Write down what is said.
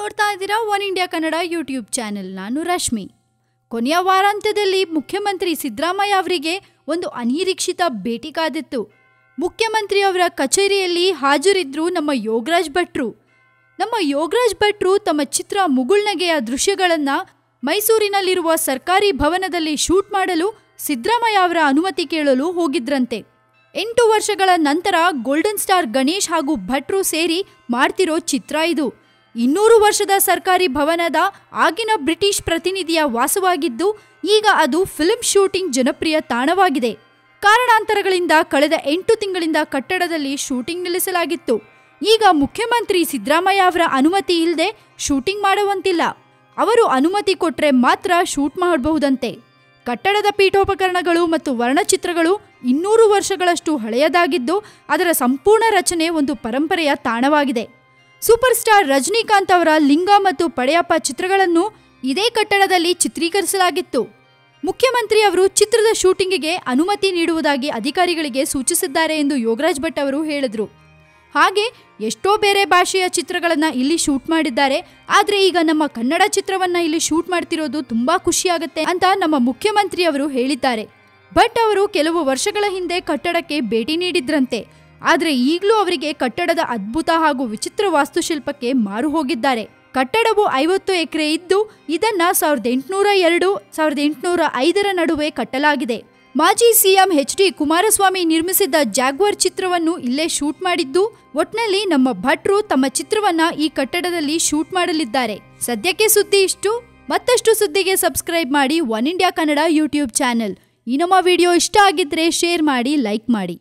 ನೋಡ್ತಾ ಇದ್ದೀರಾ one India Kannada YouTube channel. ನಾನು ರಶ್ಮಿ. ಕೊನೆಯ ವಾರಾಂತ್ಯದಲ್ಲಿ ಮುಖ್ಯಮಂತ್ರಿ ಸಿದ್ದರಾಮಯ್ಯ ಅವರಿಗೆ ಒಂದು ಅನಿರೀಕ್ಷಿತ ಭೇಟಿ ಕಾದಿತ್ತು. ಮುಖ್ಯಮಂತ್ರಿಯವರ ಕಚೇರಿಯಲ್ಲಿ ಹಾಜರಿದ್ರು ನಮ್ಮ ಯೋಗರಾಜ್ ಭಟ್ರು ತಮ್ಮ ಚಿತ್ರ ಮುಗುಳ್ನಗೆಯ ದೃಶ್ಯಗಳನ್ನು ಮೈಸೂರಿನಲ್ಲಿರುವ ಸರ್ಕಾರಿ ಭವನದಲ್ಲಿ ಶೂಟ್ ಮಾಡಲು ಸಿದ್ದರಾಮಯ್ಯ ಅವರ ಅನುಮತಿ ಕೇಳಲು ಹೋಗಿದ್ರಂತೆ. 8 ವರ್ಷಗಳ ನಂತರ ಗೋಲ್ಡನ್ ಸ್ಟಾರ್ ಗಣೇಶ್ ಹಾಗೂ ಭಟ್ರು ಸೇರಿ ಮಾಡ್ತಿರೋ ಚಿತ್ರ ಇದು. 200 ವರ್ಷದ ಸರ್ಕಾರಿ ಭವನದ ಆಗಿನ ಬ್ರಿಟಿಷ್ ಪ್ರತಿನಿಧಿಯ ವಾಸವಾಗಿದ್ದು ಈಗ ಅದು ಫಿಲ್ಮ್ ಶೂಟಿಂಗ್ ಜನಪ್ರಿಯ ತಾಣವಾಗಿದೆ. ಕಾರಣಾಂತರಗಳಿಂದ ಕಳೆದ 8 ತಿಂಗಳಿಂದ ಕಟ್ಟಡದಲ್ಲಿ ಶೂಟಿಂಗ್ ನಿಲ್ಲಿಸಲಾಗಿತ್ತು. ಈಗ ಮುಖ್ಯಮಂತ್ರಿ ಸಿದ್ದರಾಮಯ್ಯ ಅವರ ಅನುಮತಿ ಇಲ್ಲದೆ ಶೂಟಿಂಗ್ ಮಾಡುವಂತಿಲ್ಲ. ಅವರು ಅನುಮತಿ ಕೊಟ್ಟರೆ ಮಾತ್ರ ಶೂಟ್ ಮಾಡಬಹುದಂತೆ. ಕಟ್ಟಡದ ಪೀಠೋಪಕರಣಗಳು ಮತ್ತು ವರ್ಣಚಿತ್ರಗಳು 200 ವರ್ಷಗಳಷ್ಟು ಹಳೆಯದಾಗಿದ್ದು ಅದರ ಸಂಪೂರ್ಣ ರಚನೆ ಒಂದು ಪರಂಪರೆಯ ತಾಣವಾಗಿದೆ. ಸೂಪರ್ ಸ್ಟಾರ್ ರಜನಿಕಾಂತ್ ಅವರ ಲಿಂಗ ಮತ್ತು ಪಡೆಯಪ್ಪ ಚಿತ್ರಗಳನ್ನು ಇದೇ ಕಟ್ಟಡದಲ್ಲಿ ಚಿತ್ರೀಕರಿಸಲಾಗಿತ್ತು. ಮುಖ್ಯಮಂತ್ರಿ ಅವರು ಚಿತ್ರದ ಶೂಟಿಂಗಿಗೆ ಅನುಮತಿ ನೀಡುವುದಾಗಿ ಅಧಿಕಾರಿಗಳಿಗೆ ಸೂಚಿಸಿದ್ದಾರೆ ಎಂದು ಯೋಗರಾಜ್ ಭಟ್ ಅವರು ಹೇಳಿದರು. ಹಾಗೆ ಎಷ್ಟೋ ಬೇರೆ ಭಾಷೆಯ ಚಿತ್ರಗಳನ್ನು ಇಲ್ಲಿ ಶೂಟ್ ಮಾಡಿದ್ದಾರೆ. ಆದರೆ ಈಗ ನಮ್ಮ ಕನ್ನಡ ಚಿತ್ರವನ್ನ ಇಲ್ಲಿ ಶೂಟ್ ಮಾಡ್ತಿರೋದು ತುಂಬಾ ಖುಷಿಯಾಗುತ್ತೆ ಅಂತ ನಮ್ಮ ಮುಖ್ಯಮಂತ್ರಿ ಅವರು ಹೇಳಿದ್ದಾರೆ. ಭಟ್ ಅವರು ಕೆಲವು ವರ್ಷಗಳ ಹಿಂದೆ ಕಟ್ಟಡಕ್ಕೆ ಭೇಟಿ ನೀಡಿದ್ರಂತೆ. ಆದರೆ ಈಗಲೂ ಅವರಿಗೆ ಕಟ್ಟಡದ ಅದ್ಭುತ ಹಾಗೂ ವಿಚಿತ್ರ ವಾಸ್ತುಶಿಲ್ಪಕ್ಕೆ ಮಾರು ಹೋಗಿದ್ದಾರೆ. ಕಟ್ಟಡವು 50 ಎಕರೆ ಇದ್ದು ಇದನ್ನ 1802-1805 ನಡುವೆ ಕಟ್ಟಲಾಗಿದೆ. ಮಾಜಿ ಸಿಎಂ ಎಚ್.ಡಿ. ಕುಮಾರಸ್ವಾಮಿ ನಿರ್ಮಿಸಿದ್ದ ಜಾಗ್ವಾರ್ ಚಿತ್ರವನ್ನು ಇಲ್ಲೇ ಶೂಟ್ ಮಾಡಿದ್ದು ಒಟ್ನಲ್ಲಿ ನಮ್ಮ ಭಟ್ರು ತಮ್ಮ ಚಿತ್ರವನ್ನ ಈ ಕಟ್ಟಡದಲ್ಲಿ ಶೂಟ್ ಮಾಡಲಿದ್ದಾರೆ. ಸದ್ಯಕ್ಕೆ ಸುದ್ದಿ ಇಷ್ಟು. ಮತ್ತಷ್ಟು ಸುದ್ದಿಗೆ ಸಬ್ಸ್ಕ್ರೈಬ್ ಮಾಡಿ one India Kannada YouTube channel. ಈ ನಮ್ಮ ವಿಡಿಯೋ ಇಷ್ಟ ಆಗಿದ್ರೆ ಶೇರ್ ಮಾಡಿ, ಲೈಕ್ ಮಾಡಿ.